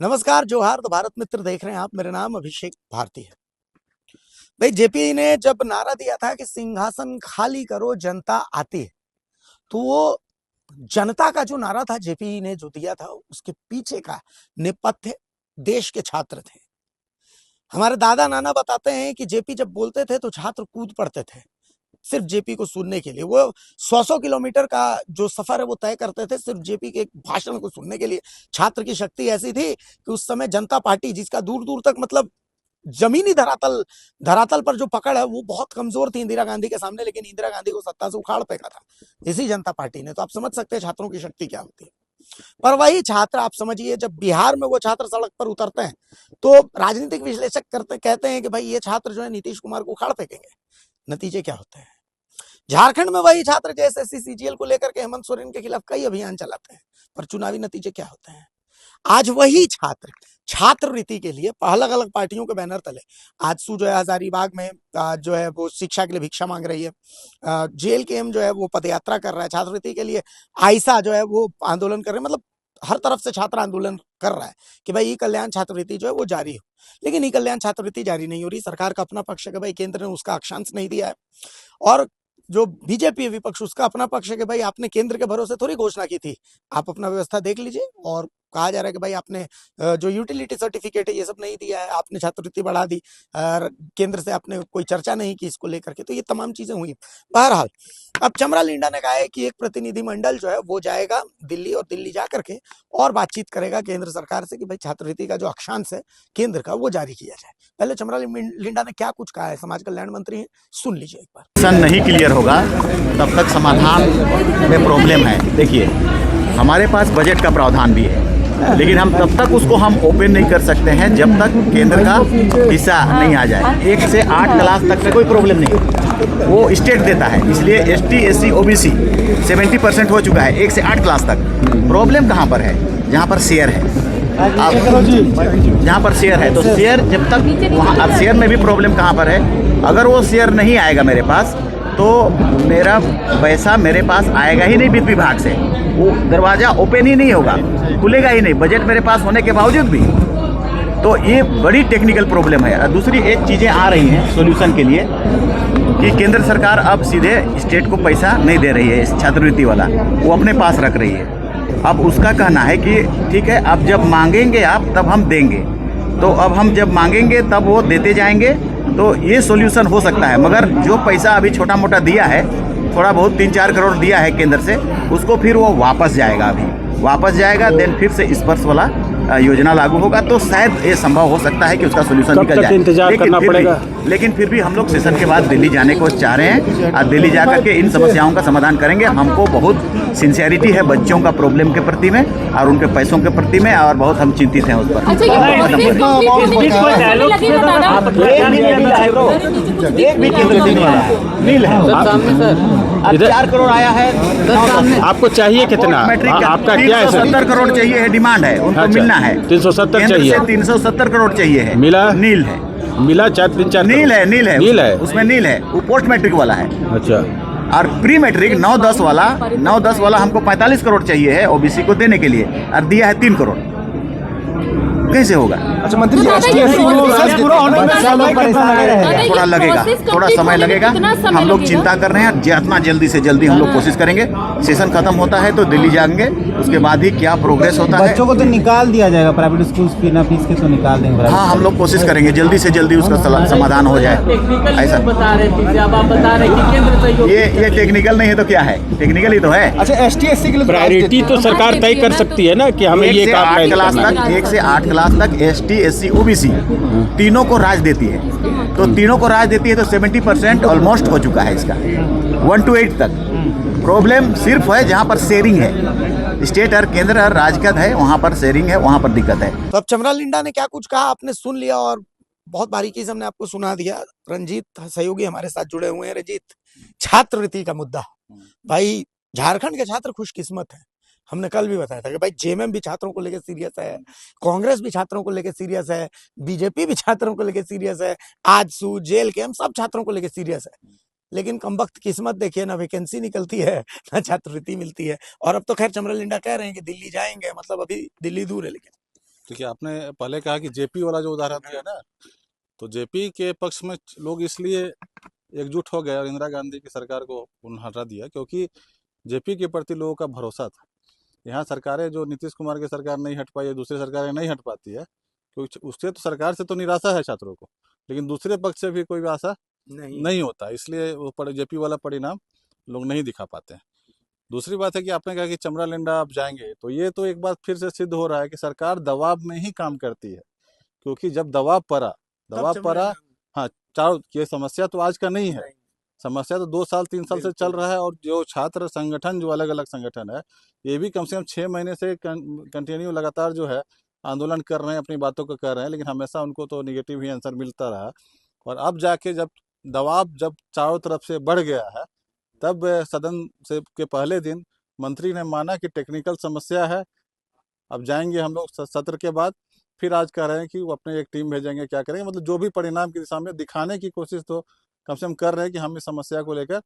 नमस्कार, जोहार। तो भारत मित्र देख रहे हैं आप। मेरा नाम अभिषेक भारती है। भाई, जेपी ने जब नारा दिया था कि सिंहासन खाली करो जनता आती है, तो वो जनता का जो नारा था जेपी ने जो दिया था, उसके पीछे का नेपथ्य देश के छात्र थे। हमारे दादा नाना बताते हैं कि जेपी जब बोलते थे तो छात्र कूद पड़ते थे सिर्फ जेपी को सुनने के लिए। वो 100-100 किलोमीटर का जो सफर है वो तय करते थे सिर्फ जेपी के एक भाषण को सुनने के लिए। छात्र की शक्ति ऐसी थी कि उस समय जनता पार्टी, जिसका दूर दूर तक मतलब जमीनी धरातल धरातल पर जो पकड़ है वो बहुत कमजोर थी इंदिरा गांधी के सामने, लेकिन इंदिरा गांधी को सत्ता से उखाड़ फेंका था इसी जनता पार्टी ने। तो आप समझ सकते हैं छात्रों की शक्ति क्या होती है। पर वही छात्र, आप समझिए, जब बिहार में वो छात्र सड़क पर उतरते हैं तो राजनीतिक विश्लेषक कहते हैं कि भाई ये छात्र जो है नीतीश कुमार को उखाड़ फेंकेंगे। नतीजे क्या होते हैं? झारखंड में वही छात्र जो एसएससी सीजीएल को लेकर के हेमंत सोरेन के खिलाफ कई अभियान चलाते हैं, पर चुनावी नतीजे क्या होते हैं? आज वही छात्र छात्रवृत्ति के लिए अलग अलग पार्टियों के बैनर तले आजसू जो है हजारीबाग में जो है वो शिक्षा के लिए भिक्षा मांग रही है। जेएलकेएम जो है वो पदयात्रा कर रहा है छात्रवृत्ति के लिए। आयसा जो है वो आंदोलन कर रहे हैं। मतलब हर तरफ से छात्र आंदोलन कर रहा है कि भाई ई कल्याण छात्रवृत्ति जो है वो जारी हो। लेकिन ई कल्याण छात्रवृत्ति जारी नहीं हो रही। सरकार का अपना पक्ष है कि भाई केंद्र ने उसका अक्षांश नहीं दिया है, और जो बीजेपी विपक्ष उसका अपना पक्ष है कि भाई आपने केंद्र के भरोसे थोड़ी घोषणा की थी, आप अपना व्यवस्था देख लीजिए। और कहा जा रहा है कि भाई आपने जो यूटिलिटी सर्टिफिकेट है ये सब नहीं दिया है, आपने छात्रवृत्ति बढ़ा दी और केंद्र से आपने कोई चर्चा नहीं की इसको लेकर के। तो ये तमाम चीजें हुई। बहरहाल, अब चमरा लिंडा ने कहा है कि एक प्रतिनिधिमंडल जो है वो जाएगा दिल्ली, और दिल्ली जा करके और बातचीत करेगा केंद्र सरकार से कि भाई छात्रवृत्ति का जो अक्षांश है केंद्र का वो जारी किया जाए। पहले चमरा लिंडा ने क्या कुछ कहा है, समाज कल्याण मंत्री हैं, सुन लीजिए एक बार। सन नहीं क्लियर होगा तब तक समाधान में प्रॉब्लम है। देखिए, हमारे पास बजट का प्रावधान भी है, लेकिन हम तब तक उसको हम ओपन नहीं कर सकते हैं जब तक केंद्र का हिस्सा नहीं आ जाए। 1 से 8 क्लास तक में कोई प्रॉब्लम नहीं है, वो स्टेट देता है। इसलिए एसटी एससी ओबीसी 70% हो चुका है 1 से 8 क्लास तक। प्रॉब्लम कहाँ पर है? जहाँ पर शेयर है। जहाँ पर शेयर है तो शेयर जब तक वहाँ, अब शेयर में भी प्रॉब्लम कहाँ पर है? अगर वो शेयर नहीं आएगा मेरे पास तो मेरा पैसा मेरे पास आएगा ही नहीं वित्त विभाग से। वो दरवाज़ा ओपन ही नहीं होगा, खुलेगा ही नहीं, बजट मेरे पास होने के बावजूद भी। तो ये बड़ी टेक्निकल प्रॉब्लम है। और दूसरी एक चीज़ें आ रही हैं सॉल्यूशन के लिए कि केंद्र सरकार अब सीधे स्टेट को पैसा नहीं दे रही है, इस छात्रवृत्ति वाला वो अपने पास रख रही है। अब उसका कहना है कि ठीक है, अब जब मांगेंगे आप तब हम देंगे। तो अब हम जब मांगेंगे तब वो देते जाएंगे, तो ये सॉल्यूशन हो सकता है। मगर जो पैसा अभी छोटा मोटा दिया है, थोड़ा बहुत 3-4 करोड़ दिया है केंद्र से, उसको फिर वो वापस जाएगा। अभी वापस जाएगा, देन फिर से स्पर्श वाला योजना लागू होगा। तो शायद ये संभव हो सकता है कि उसका सोल्यूशन निकल जाए। इंतजार करना पड़ेगा। लेकिन फिर भी हम लोग सेशन के बाद दिल्ली जाने को चाह रहे हैं और दिल्ली जाकर के इन समस्याओं का समाधान करेंगे। हमको बहुत सिंसियरिटी है बच्चों का प्रॉब्लम के प्रति में और उनके पैसों के प्रति में, और बहुत हम चिंतित हैं उस पर। एक भी केंद्र देने वाला है नील है। 4 करोड़ आया है। आपको चाहिए कितना? आपका क्या है? 370 करोड़ चाहिए है, डिमांड है उनको। अच्छा, मिलना है 370 चाहिए। 370 करोड़ चाहिए है। मिला? नील है। मिला 4-3-4 नील है, नील है, नील है, उसमें नील है। वो पोस्ट मैट्रिक वाला है। अच्छा। और प्री मैट्रिक 9-10 वाला हमको 45 करोड़ चाहिए है ओबीसी को देने के लिए, और दिया है 3 करोड़। कैसे होगा? अच्छा मंत्री जी, थोड़ा लगेगा, थोड़ा समय लगेगा। हम लोग चिंता कर रहे हैं, जितना जल्दी से जल्दी हम लोग कोशिश करेंगे। सेशन खत्म होता है तो दिल्ली जाएंगे, उसके बाद ही क्या प्रोग्रेस होता है। बच्चों को तो निकाल दिया जाएगा, प्राइवेट स्कूल बिना फीस के तो निकाल देंगे। हाँ, हम लोग कोशिश करेंगे जल्दी से जल्दी उसका समाधान हो जाए। ऐसा बता रहे कि केंद्र सहयोग ये टेक्निकल नहीं है तो क्या है? टेक्निकल ही तो है। अच्छा, एसटी एससी के लिए प्रायोरिटी तो सरकार तय कर सकती है ना कि हमें ये काम पहले करना है। 1 से 8 क्लास तक एसटी एससी ओबीसी तीनों को राज देती है। तो तीनों को राज देती है तो 70% ऑलमोस्ट हो चुका है इसका, 1 to 8 तक। प्रॉब्लम सिर्फ है जहाँ पर शेयरिंग है, स्टेट और केंद्र और राज्य है, वहाँ पर शेयरिंग है, वहाँ पर दिक्कत है। तो अब चमरा लिंडा ने क्या कुछ कहा आपने सुन लिया, और बहुत बारीकी से हमने आपको सुना दिया। रंजीत सहयोगी हमारे साथ जुड़े हुए हैं। रंजीत, छात्रवृत्ति का मुद्दा, भाई झारखंड के छात्र खुशकिस्मत हैं। हमने कल भी बताया था कि भाई जेएमएम भी छात्रों को लेकर सीरियस है, कांग्रेस भी छात्रों को लेकर सीरियस है, बीजेपी भी छात्रों को लेकर सीरियस है, आजसू जेएलकेएम सब छात्रों को लेकर सीरियस है। लेकिन कमबख्त किस्मत देखिए, ना वैकेंसी निकलती है ना छात्रवृत्ति मिलती है। और अब तो खैर चमरा लिंडा कह रहे हैं कि दिल्ली जाएंगे, मतलब अभी दिल्ली दूर है, लेकिन देखिए, आपने पहले कहा कि जेपी वाला जो उदाहरण दिया ना, तो जेपी के पक्ष में लोग इसलिए एकजुट हो गए और इंदिरा गांधी की सरकार को उन्होंने हटा दिया क्योंकि जेपी के प्रति लोगों का भरोसा था। यहाँ सरकारें जो नीतीश कुमार की सरकार नहीं हट पाई है, दूसरी सरकारें नहीं हट पाती है, क्योंकि उससे तो सरकार से तो निराशा है छात्रों को, लेकिन दूसरे पक्ष से भी कोई भी आशा नहीं होता, इसलिए वो जेपी वाला परिणाम लोग नहीं दिखा पाते हैं। दूसरी बात है कि आपने कहा कि चमरा लेंडा आप जाएंगे, तो ये तो एक बार फिर से सिद्ध हो रहा है कि सरकार दबाव में ही काम करती है, क्योंकि जब दबाव पड़ा, हाँ, चारों, ये समस्या तो आज का नहीं है, समस्या तो 2 साल 3 साल से चल रहा है। और जो छात्र संगठन, जो अलग अलग संगठन है, ये भी कम से कम 6 महीने से कंटिन्यू लगातार जो है आंदोलन कर रहे हैं, अपनी बातों को कर रहे हैं, लेकिन हमेशा उनको तो निगेटिव ही आंसर मिलता रहा। और अब जाके जब दबाव जब चारों तरफ से बढ़ गया है, तब सदन से के पहले दिन मंत्री ने माना कि टेक्निकल समस्या है, अब जाएंगे हम लोग सत्र के बाद। फिर आज कह रहे हैं कि वो अपने एक टीम भेजेंगे, क्या करेंगे, मतलब जो भी परिणाम की दिशा में दिखाने की कोशिश तो कम से कम कर रहे हैं कि हम इस समस्या को लेकर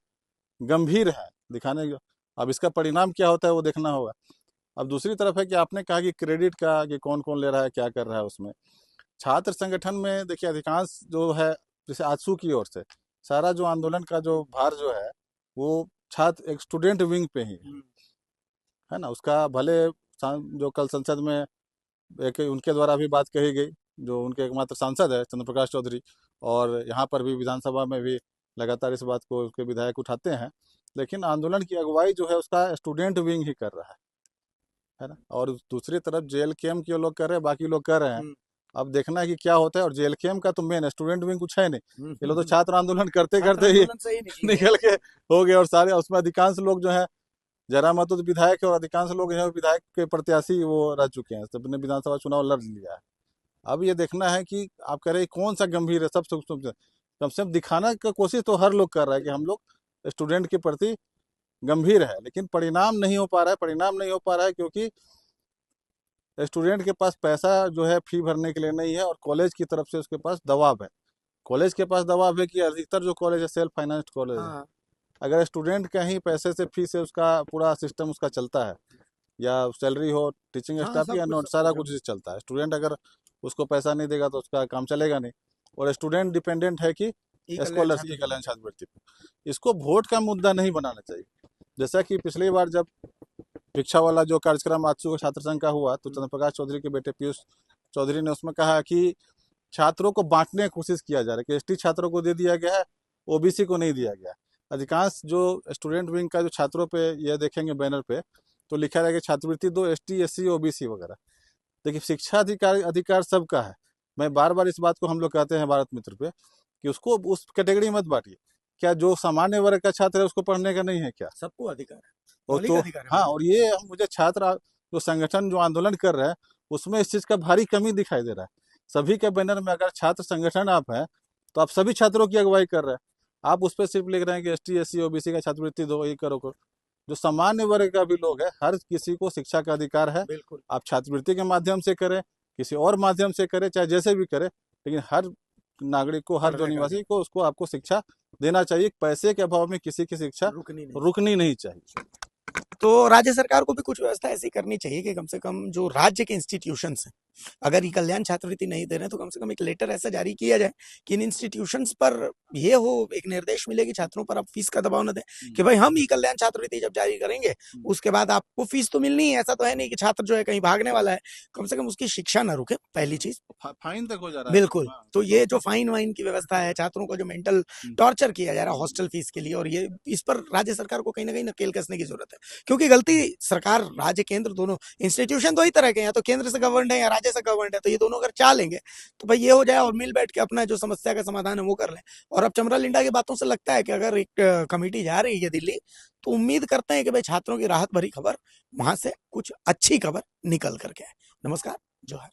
गंभीर हैं, दिखाने। अब इसका परिणाम क्या होता है वो देखना होगा। अब दूसरी तरफ है कि आपने कहा कि क्रेडिट का, कि कौन कौन ले रहा है, क्या कर रहा है उसमें। छात्र संगठन में देखिए, अधिकांश जो है, जैसे आजसू की ओर से सारा जो आंदोलन का जो भार जो है, वो छात्र एक स्टूडेंट विंग पे ही है ना। उसका भले जो कल संसद में एक उनके द्वारा भी बात कही गई, जो उनके एकमात्र सांसद है चंद्र प्रकाश चौधरी, और यहाँ पर भी विधानसभा में भी लगातार इस बात को उसके विधायक उठाते हैं, लेकिन आंदोलन की अगुवाई जो है उसका स्टूडेंट विंग ही कर रहा है ना। और दूसरी तरफ जेएलकेएम के लोग कर रहे हैं, बाकी लोग कर रहे हैं। अब देखना है कि क्या होता है। और जेएलकेएम का तो मेन स्टूडेंट विंग कुछ है नहीं, ये लोग तो छात्र आंदोलन करते करते ही निकल के हो गए। और सारे उसमें अधिकांश लोग जो है, जयराम महतो तो विधायक है, और अधिकांश लोग जो विधायक के प्रत्याशी वो रह चुके हैं, सबने विधानसभा चुनाव लड़ लिया है। अब ये देखना है कि आप कह रहे हैं कौन सा गंभीर है, सब कम से कम दिखाना का कोशिश तो हर लोग कर रहा है कि हम लोग स्टूडेंट के प्रति गंभीर है, लेकिन परिणाम नहीं हो पा रहा है क्योंकि स्टूडेंट के पास पैसा जो है फी भरने के लिए नहीं है, और कॉलेज की तरफ से उसके पास दबाव है। कॉलेज के पास दबाव है कि अधिकतर जो कॉलेज है सेल्फ फाइनेंस्ड कॉलेज है। अगर स्टूडेंट का ही पैसे से फी से उसका पूरा सिस्टम उसका चलता है, या सैलरी हो, टीचिंग स्टाफ की, या नोट, सारा कुछ चलता है। स्टूडेंट अगर उसको पैसा नहीं देगा तो उसका काम चलेगा नहीं। और स्टूडेंट डिपेंडेंट है कि स्कॉलरशिप, कल्याण छात्रवृत्ति पे। इसको वोट का मुद्दा नहीं बनाना चाहिए। जैसा कि पिछली बार जब भिक्षा वाला जो कार्यक्रम आजसू छात्र संघ का हुआ, तो चंद्र प्रकाश चौधरी के बेटे पीयूष चौधरी ने उसमें कहा कि छात्रों को बांटने की कोशिश किया जा रहा है, कि एसटी छात्रों को दे दिया गया है, ओबीसी को नहीं दिया गया। अधिकांश जो स्टूडेंट विंग का जो छात्रों पे ये देखेंगे बैनर पे, तो लिखा रहेगा छात्रवृत्ति दो एसटी, एससी, ओबीसी वगैरह। देखिए, शिक्षा अधिकार सबका है। मैं बार बार इस बात को हम लोग कहते हैं भारत मित्र पे, कि उसको उस कैटेगरी मत बांटिए। क्या जो सामान्य वर्ग का छात्र है उसको पढ़ने का नहीं है क्या? सबको अधिकार है, और मौलिक तो अधिकार है। हाँ, और ये मुझे छात्र जो संगठन जो आंदोलन कर रहे हैं उसमें इस चीज का भारी कमी दिखाई दे रहा है। सभी के बैनर में अगर छात्र संगठन आप हैं, तो आप सभी छात्रों की अगुवाई कर रहे हैं। आप उस पर सिर्फ लिख रहे हैं कि एसटी, एससी, ओबीसी का छात्रवृत्ति दो, ये करो। जो सामान्य वर्ग का भी लोग है, हर किसी को शिक्षा का अधिकार है। आप छात्रवृत्ति के माध्यम से करें, किसी और माध्यम से करें, चाहे जैसे भी करें, लेकिन हर नागरिक को, हर जो निवासी को, उसको आपको शिक्षा देना चाहिए। पैसे के अभाव में किसी की शिक्षा रुकनी नहीं चाहिए। तो राज्य सरकार को भी कुछ व्यवस्था ऐसी करनी चाहिए कि कम से कम जो राज्य के इंस्टीट्यूशंस हैं, अगर ये कल्याण छात्रवृत्ति नहीं दे रहे हैं, तो कम से कम एक लेटर ऐसा जारी किया जाए कि इन इंस्टीट्यूशंस पर ये हो, एक निर्देश मिले कि छात्रों पर आप फीस का दबाव न दें, कि भाई हम ई कल्याण छात्रवृत्ति जब जारी करेंगे उसके बाद आपको फीस तो मिलनी है। ऐसा तो है नहीं कि छात्र जो है कहीं भागने वाला है, कम से कम उसकी शिक्षा न रुके, पहली चीज। फाइन तक हो जा रहा है। बिल्कुल। तो ये जो फाइन वाइन की व्यवस्था है, छात्रों को जो मेंटल टॉर्चर किया जा रहा है हॉस्टल फीस के लिए, और ये इस पर राज्य सरकार को कहीं ना कहीं नकेल कसने की जरूरत है, क्योंकि गलती सरकार, राज्य, केंद्र, दोनों इंस्टीट्यूशन दो ही तरह के हैं, या तो केंद्र से गवर्नड है या राज्य से गवर्नड है। तो ये दोनों अगर चाह लेंगे तो भाई ये हो जाए, और मिल बैठ के अपना जो समस्या का समाधान है वो कर लें। और अब चमरा लिंडा की बातों से लगता है कि अगर एक कमेटी जा रही है दिल्ली, तो उम्मीद करते हैं कि भाई छात्रों की राहत भरी खबर, वहां से कुछ अच्छी खबर निकल करके आए। नमस्कार, जोहार।